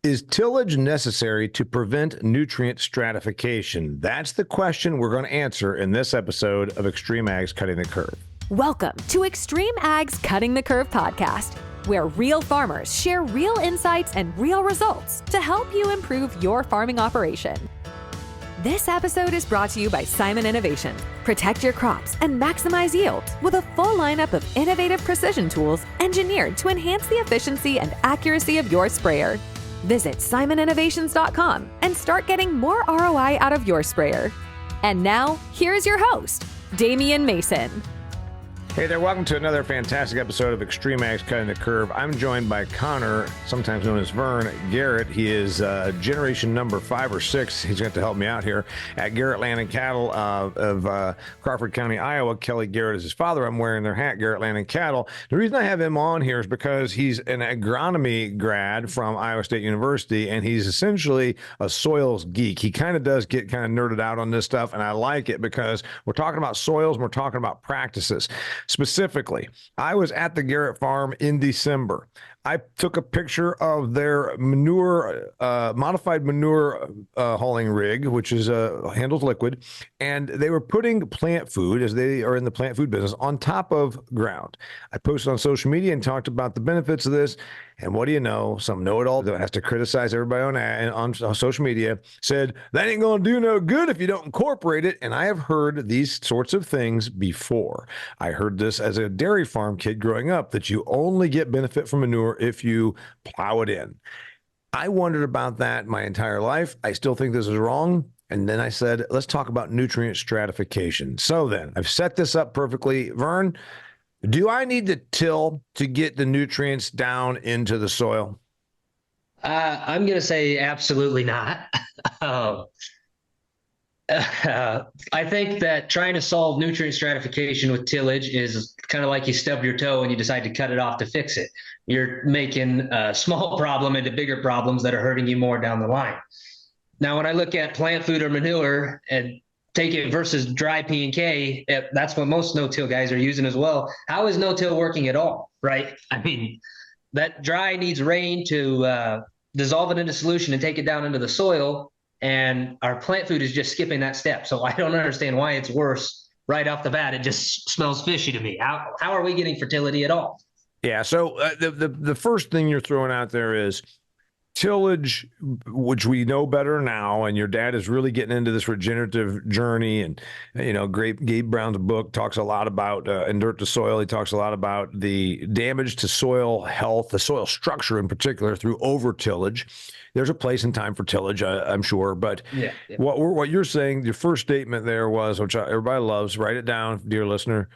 Is tillage necessary to prevent nutrient stratification? That's the question we're going to answer in this episode of XtremeAg's Cutting the Curve. Welcome to XtremeAg's Cutting the Curve podcast, where real farmers share real insights and real results to help you improve your farming operation. This episode is brought to you by Simon Innovation. Protect your crops and maximize yields with a full lineup of innovative precision tools engineered to enhance the efficiency and accuracy of your sprayer. Visit simoninnovations.com and start getting more ROI out of your sprayer. And now, here's your host, Damian Mason. Hey there, welcome to another fantastic episode of XtremeAg's Cutting the Curve. I'm joined by Connor, sometimes known as Vern Garrett. He is generation number 5 or 6. He's going to help me out here at Garrett Land and Cattle of Crawford County, Iowa. Kelly Garrett is his father. I'm wearing their hat, Garrett Land and Cattle. The reason I have him on here is because he's an agronomy grad from Iowa State University, and he's essentially a soils geek. He kind of does get kind of nerded out on this stuff, and I like it because we're talking about soils and we're talking about practices. Specifically, I was at the Garrett farm in December. I took a picture of their manure, modified manure hauling rig, which is handles liquid, and they were putting plant food, as they are in the plant food business, on top of ground. I posted on social media and talked about the benefits of this. And what do you know? Some know-it-all that has to criticize everybody on social media said, that ain't going to do no good if you don't incorporate it. And I have heard these sorts of things before. I heard this as a dairy farm kid growing up, that you only get benefit from manure if you plow it in. I wondered about that my entire life. I still think this is wrong. And then I said, let's talk about nutrient stratification. So then I've set this up perfectly. Vern, do I need to till to get the nutrients down into the soil? I'm going to say absolutely not. I think that trying to solve nutrient stratification with tillage is kind of like you stub your toe and you decide to cut it off to fix it. You're making a small problem into bigger problems that are hurting you more down the line. Now, when I look at plant food or manure and take it versus dry P&K, that's what most no-till guys are using as well. How is no-till working at all, right? I mean, that dry needs rain to dissolve it into solution and take it down into the soil, and our plant food is just skipping that step. So I don't understand why it's worse right off the bat. It just smells fishy to me. How are we getting fertility at all? Yeah, so the first thing you're throwing out there is tillage, which we know better now, and your dad is really getting into this regenerative journey. And, you know, Gabe Brown's book talks a lot about in Dirt to Soil. He talks a lot about the damage to soil health, the soil structure in particular, through over tillage. There's a place and time for tillage, I'm sure. But yeah. What you're saying, your first statement there was, which everybody loves, write it down, dear listener.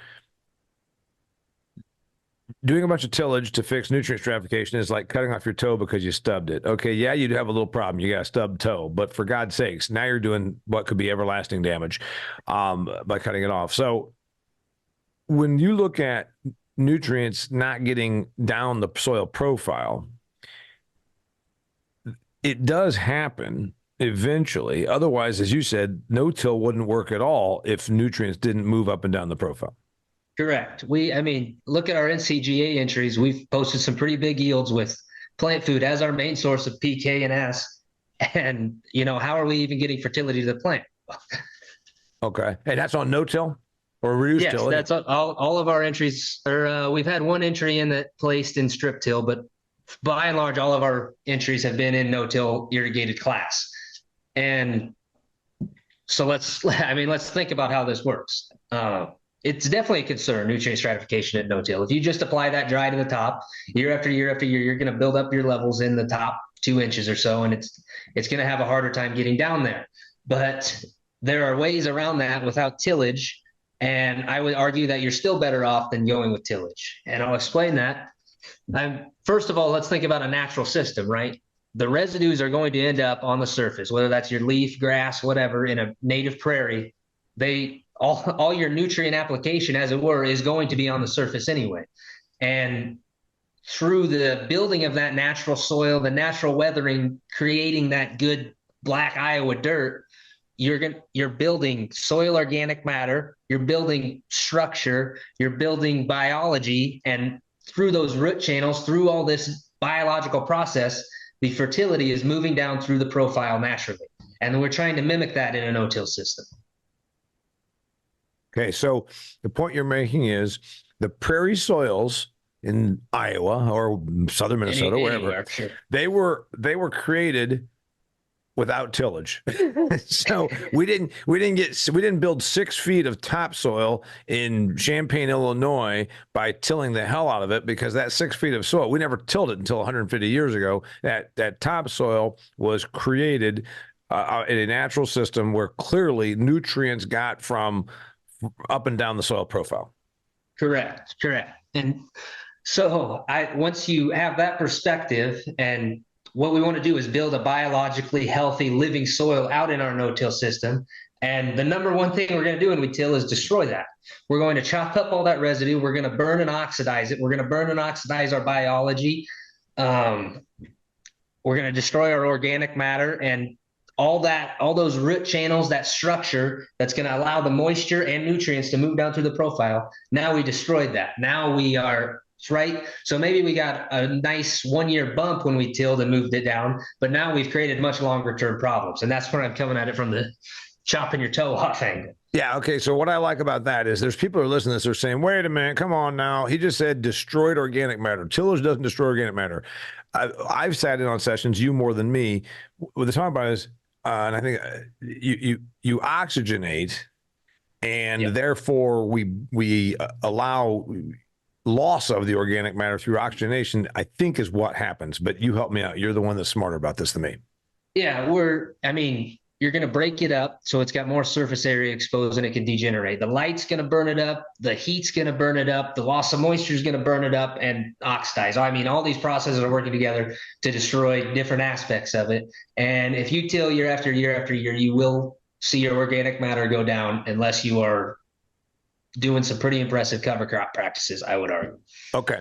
Doing a bunch of tillage to fix nutrient stratification is like cutting off your toe because you stubbed it. Okay, yeah, you'd have a little problem. You got a stubbed toe, but for God's sakes, now you're doing what could be everlasting damage by cutting it off. So when you look at nutrients not getting down the soil profile, it does happen eventually. Otherwise, as you said, no-till wouldn't work at all if nutrients didn't move up and down the profile. Correct. I mean, look at our NCGA entries. We've posted some pretty big yields with plant food as our main source of PK and S. And, you know, how are we even getting fertility to the plant? Okay. And that's on no-till or reduced till? Yes, that's all of our entries. We've had one entry in that placed in strip till, but by and large, all of our entries have been in no-till irrigated class. And so let's think about how this works. It's definitely a concern, nutrient stratification at no-till. If you just apply that dry to the top year after year after year, you're going to build up your levels in the top 2 inches or so, and it's going to have a harder time getting down there. But there are ways around that without tillage, and I would argue that you're still better off than going with tillage. And I'll explain that. First of all, let's think about a natural system, right? The residues are going to end up on the surface, whether that's your leaf, grass, whatever, in a native prairie. All your nutrient application, as it were, is going to be on the surface anyway. And through the building of that natural soil, the natural weathering, creating that good black Iowa dirt, you're building soil organic matter, you're building structure, you're building biology, and through those root channels, through all this biological process, the fertility is moving down through the profile naturally. And we're trying to mimic that in a no-till system. Okay, so the point you're making is the prairie soils in Iowa or southern Minnesota, wherever, sure. they were created without tillage. So we didn't build 6 feet of topsoil in Champaign, Illinois by tilling the hell out of it, because that 6 feet of soil, we never tilled it until 150 years ago. That topsoil was created in a natural system where clearly nutrients got from up and down the soil profile. Correct. And so once you have that perspective, and what we want to do is build a biologically healthy living soil out in our no-till system. And the number one thing we're going to do when we till is destroy that. We're going to chop up all that residue. We're going to burn and oxidize it. We're going to burn and oxidize our biology. We're going to destroy our organic matter and all those root channels, that structure that's going to allow the moisture and nutrients to move down through the profile. Now we destroyed that. Now we are right. So maybe we got a nice 1-year bump when we tilled and moved it down, but now we've created much longer term problems. And that's where I'm coming at it from the chopping your toe off angle. Yeah. Okay. So what I like about that is there's people who are listening to this are saying, wait a minute, come on now. He just said destroyed organic matter. Tillage doesn't destroy organic matter. I've sat in on sessions, you more than me. What they're talking about is, and I think you oxygenate, and therefore we allow loss of the organic matter through oxygenation, I think is what happens. But you help me out. You're the one that's smarter about this than me. Yeah, you're going to break it up so it's got more surface area exposed and it can degenerate. The light's going to burn it up. The heat's going to burn it up. The loss of moisture is going to burn it up and oxidize. All these processes are working together to destroy different aspects of it. And if you till year after year after year, you will see your organic matter go down unless you are doing some pretty impressive cover crop practices, I would argue. Okay.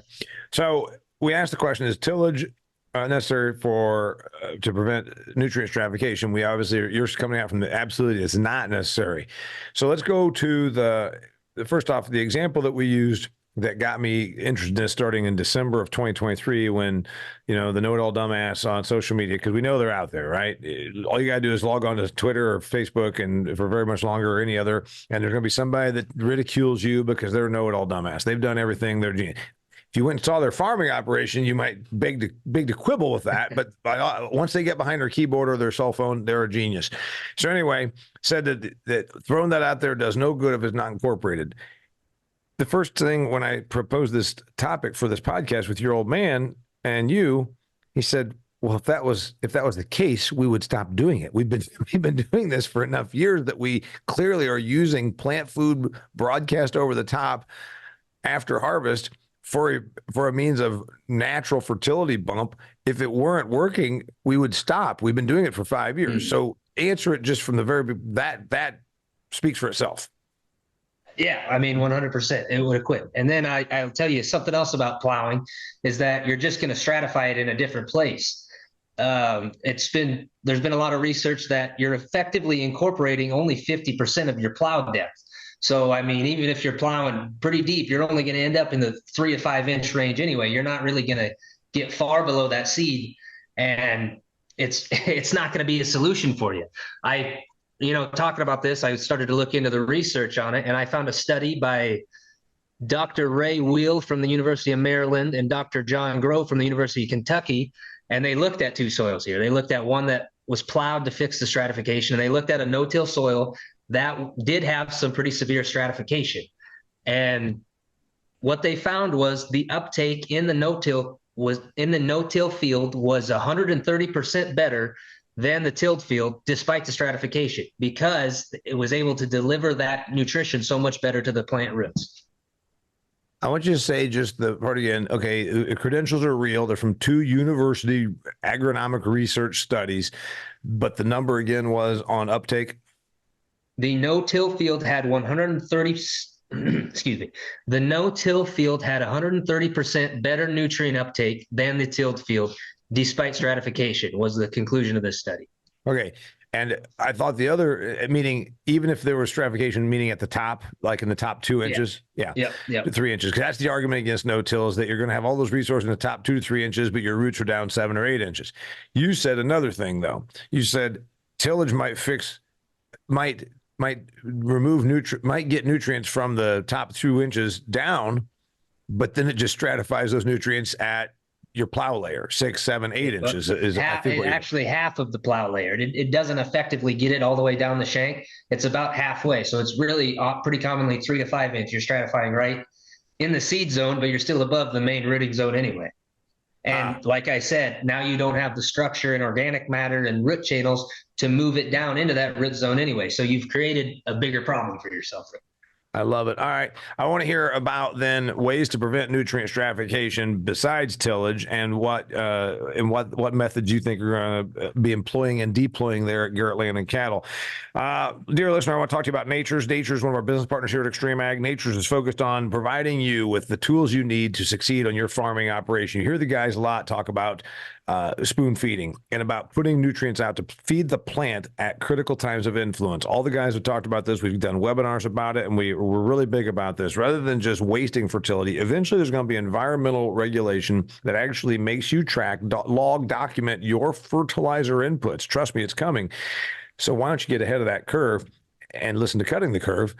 So we asked the question, is tillage necessary to prevent nutrient stratification? We obviously, you're coming out from the absolutely it's not necessary. So let's go to the first off, the example that we used that got me interested in this starting in December of 2023 when, the know-it-all dumbass on social media, because we know they're out there, right? All you got to do is log on to Twitter or Facebook and for very much longer or any other, and there's going to be somebody that ridicules you because they're a know-it-all dumbass. They've done everything. If you went and saw their farming operation, you might beg to quibble with that. But once they get behind their keyboard or their cell phone, they're a genius. So anyway, said that throwing that out there does no good if it's not incorporated. The first thing when I proposed this topic for this podcast with your old man and you, he said, well, if that was the case, we would stop doing it. We've been doing this for enough years that we clearly are using plant food broadcast over the top after harvest for a means of natural fertility bump. If it weren't working, we would stop. We've been doing it for 5 years. So answer it just from the very, that speaks for itself. Yeah, 100%. It would have quit. And then I'll tell you something else about plowing is that you're just going to stratify it in a different place. There's been a lot of research that you're effectively incorporating only 50% of your plow depth. So, even if you're plowing pretty deep, you're only going to end up in the 3 to 5 inch range anyway. You're not really going to get far below that seed, and it's not going to be a solution for you. Talking about this, I started to look into the research on it, and I found a study by Dr. Ray Wheel from the University of Maryland and Dr. John Grove from the University of Kentucky, and they looked at 2 soils here. They looked at one that was plowed to fix the stratification, and they looked at a no-till soil that did have some pretty severe stratification. And what they found was the uptake in the no-till field was 130% better than the tilled field, despite the stratification, because it was able to deliver that nutrition so much better to the plant roots. I want you to say just the part again. Okay, the credentials are real. They're from 2 university agronomic research studies, but the number again was on uptake. The no-till field had 130. The no-till field had 130% better nutrient uptake than the tilled field, despite stratification, was the conclusion of this study. Okay. And I thought the other, meaning even if there was stratification, meaning at the top, like in the top 2 inches, Yep. 3 inches, because that's the argument against no-till is that you're going to have all those resources in the top 2 to 3 inches, but your roots are down 7 or 8 inches. You said another thing though. You said tillage might get nutrients from the top 2 inches down, but then it just stratifies those nutrients at your plow layer, 6, 7, 8 inches is actually half of the plow layer. It doesn't effectively get it all the way down the shank. It's about halfway. So it's really pretty commonly 3 to 5 inch. You're stratifying right in the seed zone, but you're still above the main rooting zone anyway. And like I said, now you don't have the structure and organic matter and root channels to move it down into that root zone anyway. So you've created a bigger problem for yourself. I love it. All right. I want to hear about then ways to prevent nutrient stratification besides tillage and what methods you think are going to be employing and deploying there at Garrett Land and Cattle. Dear listener, I want to talk to you about Natures. Natures is one of our business partners here at XtremeAg. Natures is focused on providing you with the tools you need to succeed on your farming operation. You hear the guys a lot talk about spoon feeding and about putting nutrients out to feed the plant at critical times of influence. All the guys have talked about this. We've done webinars about it, and we're really big about this. Rather than just wasting fertility, eventually there's going to be environmental regulation that actually makes you track, log, document your fertilizer inputs. Trust me, it's coming. So why don't you get ahead of that curve and listen to Cutting the Curve?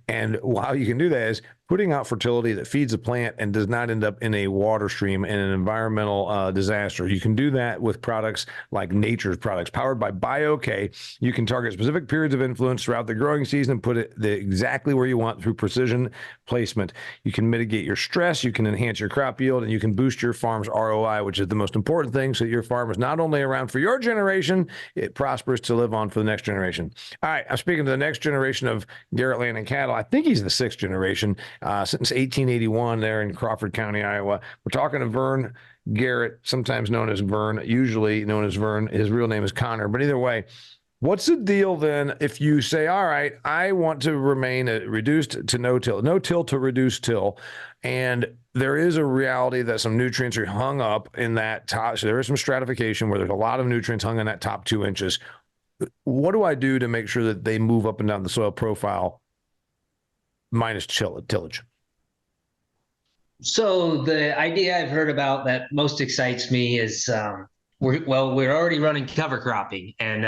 And how you can do that is putting out fertility that feeds a plant and does not end up in a water stream and an environmental disaster. You can do that with products like Nature's products powered by BioK. You can target specific periods of influence throughout the growing season and put it exactly where you want through precision placement. You can mitigate your stress, you can enhance your crop yield, and you can boost your farm's ROI, which is the most important thing, so your farm is not only around for your generation, it prospers to live on for the next generation. All right, I'm speaking to the next generation of Garrett Land and Cattle. I think he's the 6th generation. Since 1881 there in Crawford County, Iowa. We're talking to Vern Garrett, sometimes known as Vern, usually known as Vern. His real name is Connor. But either way, what's the deal then if you say, all right, I want to remain reduced to no-till, no-till to reduced till, and there is a reality that some nutrients are hung up in that top, so there is some stratification where there's a lot of nutrients hung in that top 2 inches. What do I do to make sure that they move up and down the soil profile minus tillage? So the idea I've heard about that most excites me is we're already running cover cropping, and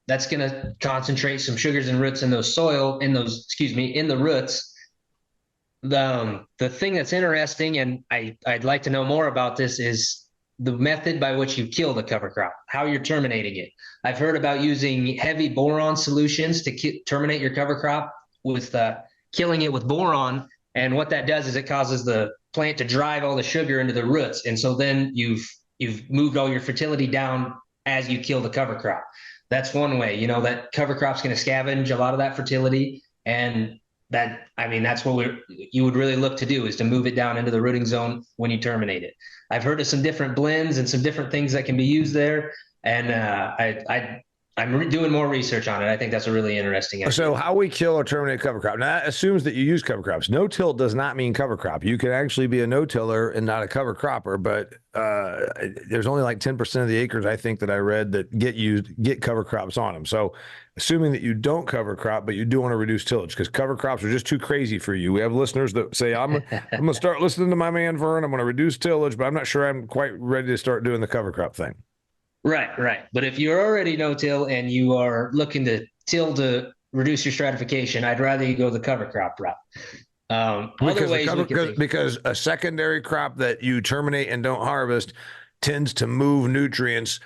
that's going to concentrate some sugars and roots in the roots. The thing that's interesting, and I'd like to know more about this, is the method by which you kill the cover crop, how you're terminating it. I've heard about using heavy boron solutions to terminate your cover crop with killing it with boron, and what that does is it causes the plant to drive all the sugar into the roots, and so then you've moved all your fertility down as you kill the cover crop. That's one way. That cover crop's going to scavenge a lot of that fertility, and that's what you would really look to do, is to move it down into the rooting zone when you terminate it. I've heard of some different blends and some different things that can be used there, and I'm doing more research on it. I think that's a really interesting idea. So how we kill or terminate cover crop. Now, that assumes that you use cover crops. No-till does not mean cover crop. You can actually be a no-tiller and not a cover cropper, but there's only like 10% of the acres, I think, that I read that get cover crops on them. So assuming that you don't cover crop, but you do want to reduce tillage because cover crops are just too crazy for you. We have listeners that say, I'm going to start listening to my man Vern. I'm going to reduce tillage, but I'm not sure I'm quite ready to start doing the cover crop thing. Right. But if you're already no-till and you are looking to till to reduce your stratification, I'd rather you go the cover crop route. Because a secondary crop that you terminate and don't harvest tends to move nutrients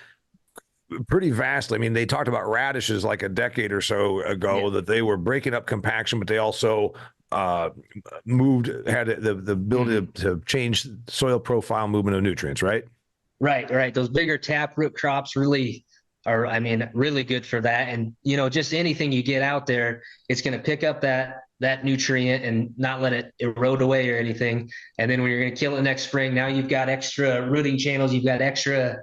pretty vastly. I mean, they talked about radishes like a decade or so ago that they were breaking up compaction, but they also had the ability to change soil profile movement of nutrients, right? Right. Those bigger taproot crops really are, really good for that. And, just anything you get out there, it's going to pick up that nutrient and not let it erode away or anything. And then when you're going to kill it next spring, now you've got extra rooting channels, you've got extra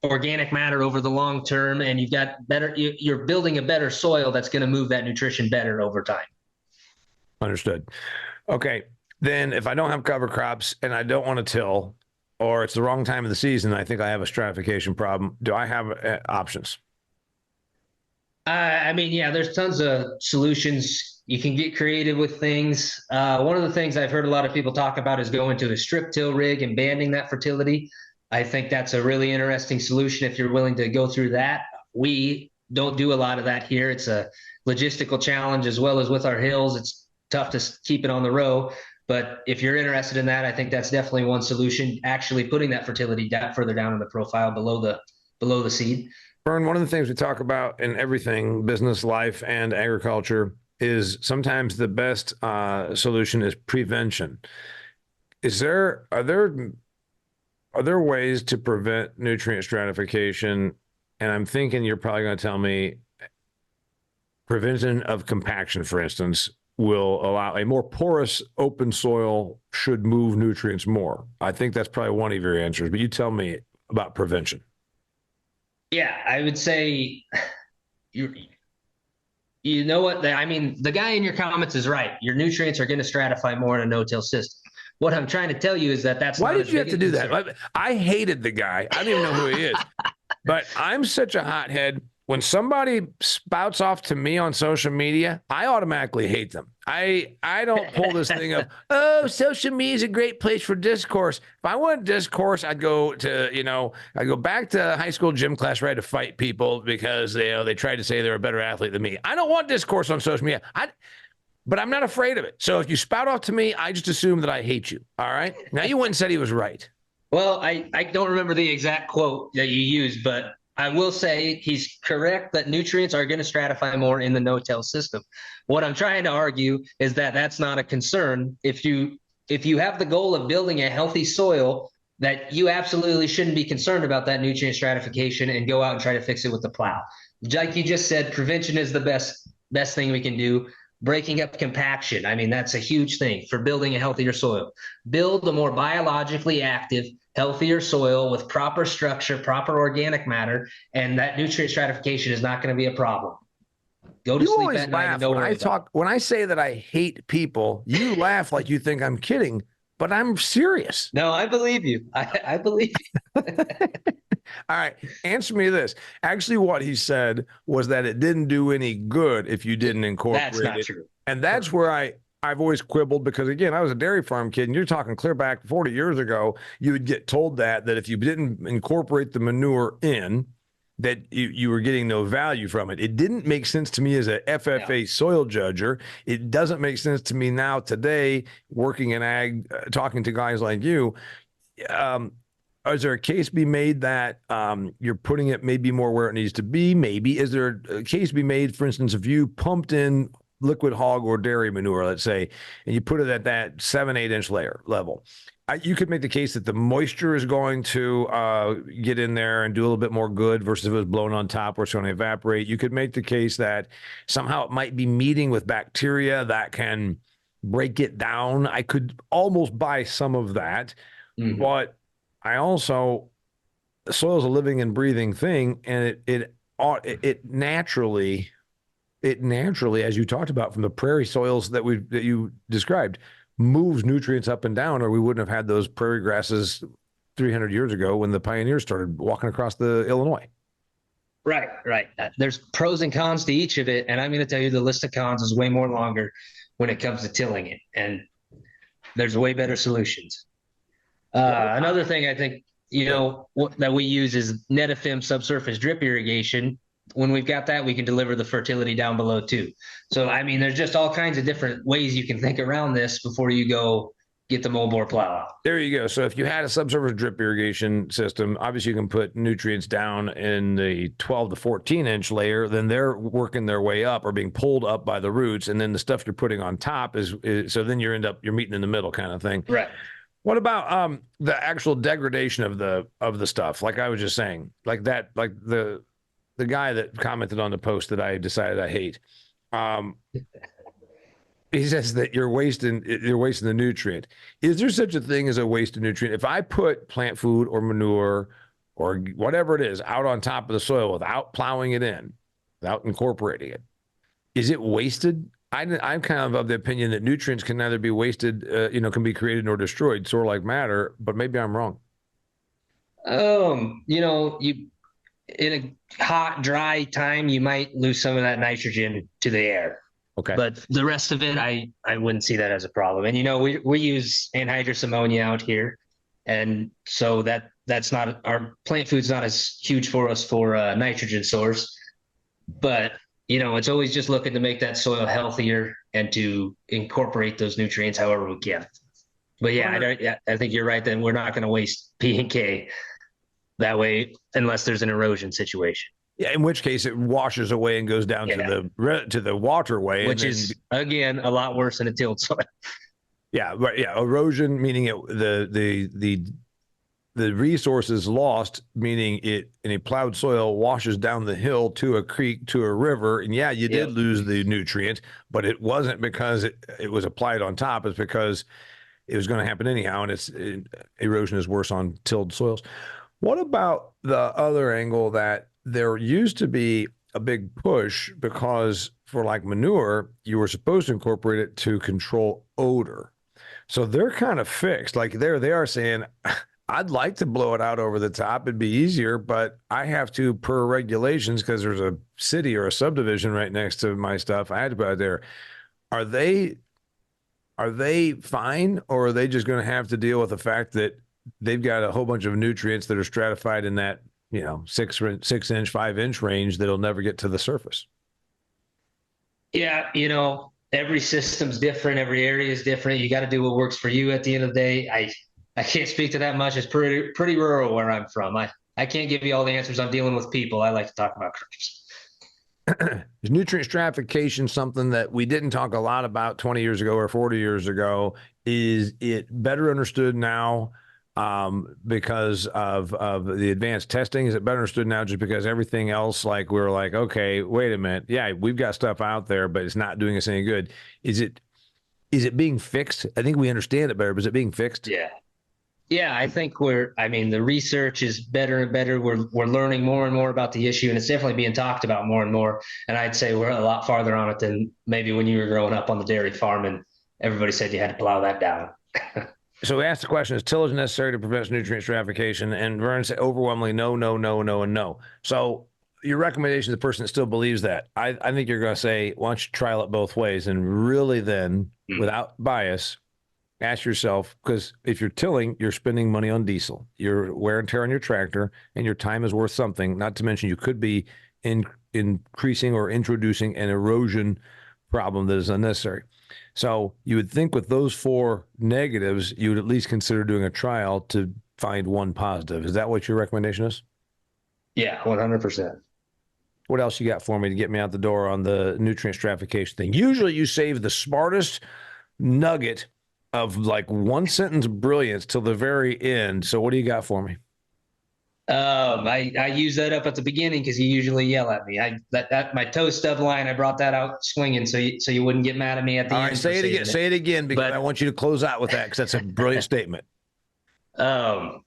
organic matter over the long term, and you've got you're building a better soil that's going to move that nutrition better over time. Understood. Okay. Then if I don't have cover crops and I don't want to till, or it's the wrong time of the season, I think I have a stratification problem. Do I have options? I mean, yeah, there's tons of solutions. You can get creative with things. One of the things I've heard a lot of people talk about is going to a strip till rig and banding that fertility. I think that's a really interesting solution if you're willing to go through that. We don't do a lot of that here. It's a logistical challenge as well as with our hills. It's tough to keep it on the row. But if you're interested in that, I think that's definitely one solution. Actually, putting that fertility further down in the profile below the seed. Vern, one of the things we talk about in everything, business, life, and agriculture, is sometimes the best solution is prevention. Are there ways to prevent nutrient stratification? And I'm thinking you're probably going to tell me prevention of compaction, for instance, will allow a more porous open soil should move nutrients more. I think that's probably one of your answers, but you tell me about prevention. Yeah, I would say you know what? I mean, the guy in your comments is right. Your nutrients are going to stratify more in a no-till system. What I'm trying to tell you is that that's why not did you have to do that? I hated the guy. I don't even know who he is, but I'm such a hothead. When somebody spouts off to me on social media, I automatically hate them. I don't pull this thing of, oh, social media is a great place for discourse. If I want discourse, I'd go to, I go back to high school gym class where I had to fight people because they tried to say they're a better athlete than me. I don't want discourse on social media. But I'm not afraid of it. So if you spout off to me, I just assume that I hate you. All right. Now you went and said he was right. Well, I don't remember the exact quote that you used, but I will say he's correct that nutrients are going to stratify more in the no-till system. What I'm trying to argue is that that's not a concern. If you have the goal of building a healthy soil, that you absolutely shouldn't be concerned about that nutrient stratification and go out and try to fix it with the plow. Like you just said, prevention is the best thing we can do. Breaking up compaction, I mean, that's a huge thing for building a healthier soil. Build a more biologically active, healthier soil with proper structure, proper organic matter, and that nutrient stratification is not going to be a problem. Go to sleep at night and don't worry about it. When I say that I hate people, you laugh like you think I'm kidding, but I'm serious. No, I believe you. I believe you. All right, answer me this. Actually, what he said was that it didn't do any good if you didn't incorporate it. That's not true. And that's where I've always quibbled because, again, I was a dairy farm kid, and you're talking clear back 40 years ago, you would get told that if you didn't incorporate the manure in, that you were getting no value from it. It didn't make sense to me as a FFA soil judger. It doesn't make sense to me now today, working in ag, talking to guys like you. Is there a case be made that you're putting it maybe more where it needs to be? Maybe. Is there a case be made, for instance, if you pumped in liquid hog or dairy manure, let's say, and you put it at that 7-8 inch layer level, you could make the case that the moisture is going to get in there and do a little bit more good versus if it was blown on top where it's going to evaporate. You could make the case that somehow it might be meeting with bacteria that can break it down. I could almost buy some of that, but I also, soil is a living and breathing thing, and it naturally, as you talked about from the prairie soils that you described, moves nutrients up and down, or we wouldn't have had those prairie grasses 300 years ago when the pioneers started walking across the Illinois. Right. There's pros and cons to each of it, and I'm going to tell you the list of cons is way more longer when it comes to tilling it, and there's way better solutions. Another thing I think, that we use is Netafim subsurface drip irrigation. When we've got that, we can deliver the fertility down below too. So, I mean, there's just all kinds of different ways you can think around this before you go get the moldboard plow out. There you go. So if you had a subsurface drip irrigation system, obviously you can put nutrients down in the 12 to 14 inch layer, then they're working their way up or being pulled up by the roots. And then the stuff you're putting on top is so then you're meeting in the middle kind of thing. Right. What about the actual degradation of the stuff? Like I was just saying, like that, like the guy that commented on the post that I decided I hate. He says that you're wasting the nutrient. Is there such a thing as a waste of nutrient? If I put plant food or manure or whatever it is out on top of the soil without plowing it in, without incorporating it, is it wasted? I'm kind of the opinion that nutrients can neither be wasted, can be created nor destroyed, sort of like matter, but maybe I'm wrong. in a hot, dry time, you might lose some of that nitrogen to the air. Okay. But the rest of it, I wouldn't see that as a problem. And, we use anhydrous ammonia out here. And so that's not, our plant food's not as huge for us for a nitrogen source. But, it's always just looking to make that soil healthier and to incorporate those nutrients however we can. But I think you're right. Then we're not going to waste P and K that way unless there's an erosion situation. Yeah, in which case it washes away and goes down to the waterway, which is again a lot worse than a tilled soil. Yeah, right. Yeah, erosion meaning the resources lost, meaning it in a plowed soil washes down the hill to a creek to a river, and you did lose the nutrient, but it wasn't because it was applied on top. It's because it was going to happen anyhow, and erosion is worse on tilled soils. What about the other angle that there used to be a big push because for like manure, you were supposed to incorporate it to control odor. So they're kind of fixed. Like they are saying, I'd like to blow it out over the top. It'd be easier, but I have to per regulations because there's a city or a subdivision right next to my stuff. I had to put it there. Are they fine, or are they just going to have to deal with the fact that they've got a whole bunch of nutrients that are stratified in that 6 inch, 5 inch range that'll never get to the surface? Yeah, every system's different, every area is different. You got to do what works for you at the end of the day. I can't speak to that much. It's pretty rural where I'm from. I can't give you all the answers. I'm dealing with people. I like to talk about crops. Is nutrient stratification something that we didn't talk a lot about 20 years ago or 40 years ago? Is it better understood now because of the advanced testing? Is it better understood now just because everything else, like we're like, okay, wait a minute. Yeah, we've got stuff out there, but it's not doing us any good. Is it being fixed? I think we understand it better, but is it being fixed? Yeah. Yeah, I think the research is better and better. We're learning more and more about the issue, and it's definitely being talked about more and more. And I'd say we're a lot farther on it than maybe when you were growing up on the dairy farm and everybody said you had to plow that down. So we asked the question, is tillage necessary to prevent nutrient stratification? And Vern said overwhelmingly no, no, no, no, and no. So your recommendation to the person that still believes that, I think you're going to say, why don't you trial it both ways? And really then, without bias, ask yourself, because if you're tilling, you're spending money on diesel, your wear and tear on your tractor, and your time is worth something, not to mention you could be increasing or introducing an erosion problem that is unnecessary. So you would think with those 4 negatives, you would at least consider doing a trial to find one positive. Is that what your recommendation is? Yeah, 100%. What else you got for me to get me out the door on the nutrient stratification thing? Usually you save the smartest nugget of like one sentence brilliance till the very end. So what do you got for me? I use that up at the beginning because you usually yell at me. That my toe stub line, I brought that out swinging so you wouldn't get mad at me at the end. All right, say it again. Say it again because I want you to close out with that because that's a brilliant statement. Going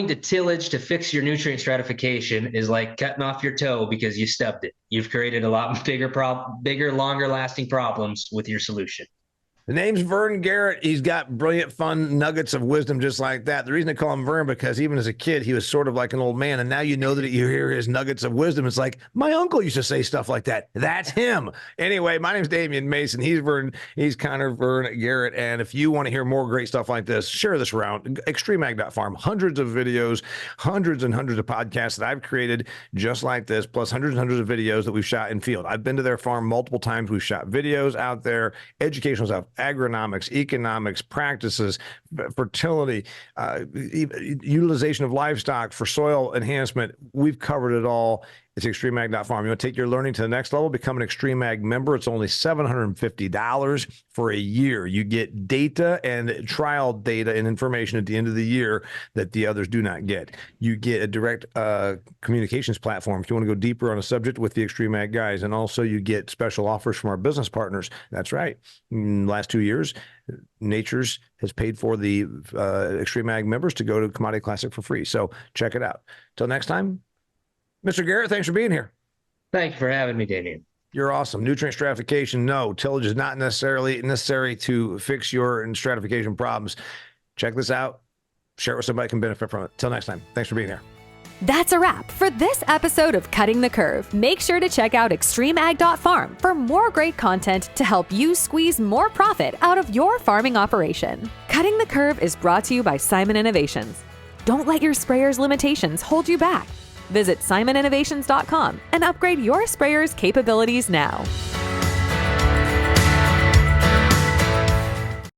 to tillage to fix your nutrient stratification is like cutting off your toe because you stubbed it. You've created a lot bigger, longer lasting problems with your solution. The name's Vern Garrett. He's got brilliant, fun nuggets of wisdom just like that. The reason I call him Vern, because even as a kid, he was sort of like an old man. And now you know that you hear his nuggets of wisdom. It's like, my uncle used to say stuff like that. That's him. Anyway, my name's Damian Mason. He's Vern. He's Connor Vern Garrett. And if you want to hear more great stuff like this, share this around. XtremeAg.farm. Hundreds of videos, hundreds and hundreds of podcasts that I've created just like this, plus hundreds and hundreds of videos that we've shot in field. I've been to their farm multiple times. We've shot videos out there, educational stuff, agronomics, economics, practices, fertility, utilization of livestock for soil enhancement. We've covered it all. It's XtremeAg.farm. You want to take your learning to the next level? Become an XtremeAg member. It's only $750 for a year. You get data and trial data and information at the end of the year that the others do not get. You get a direct communications platform if you want to go deeper on a subject with the XtremeAg guys. And also you get special offers from our business partners. That's right. In the last 2 years, Nature's has paid for the XtremeAg members to go to Commodity Classic for free. So check it out. Till next time, Mr. Garrett, thanks for being here. Thank you for having me, Damian. You're awesome. Nutrient stratification, no. Tillage is not necessarily necessary to fix your stratification problems. Check this out. Share it with somebody who can benefit from it. Till next time, thanks for being here. That's a wrap for this episode of Cutting the Curve. Make sure to check out XtremeAg.farm for more great content to help you squeeze more profit out of your farming operation. Cutting the Curve is brought to you by Simon Innovations. Don't let your sprayer's limitations hold you back. Visit SimonInnovations.com and upgrade your sprayer's capabilities now.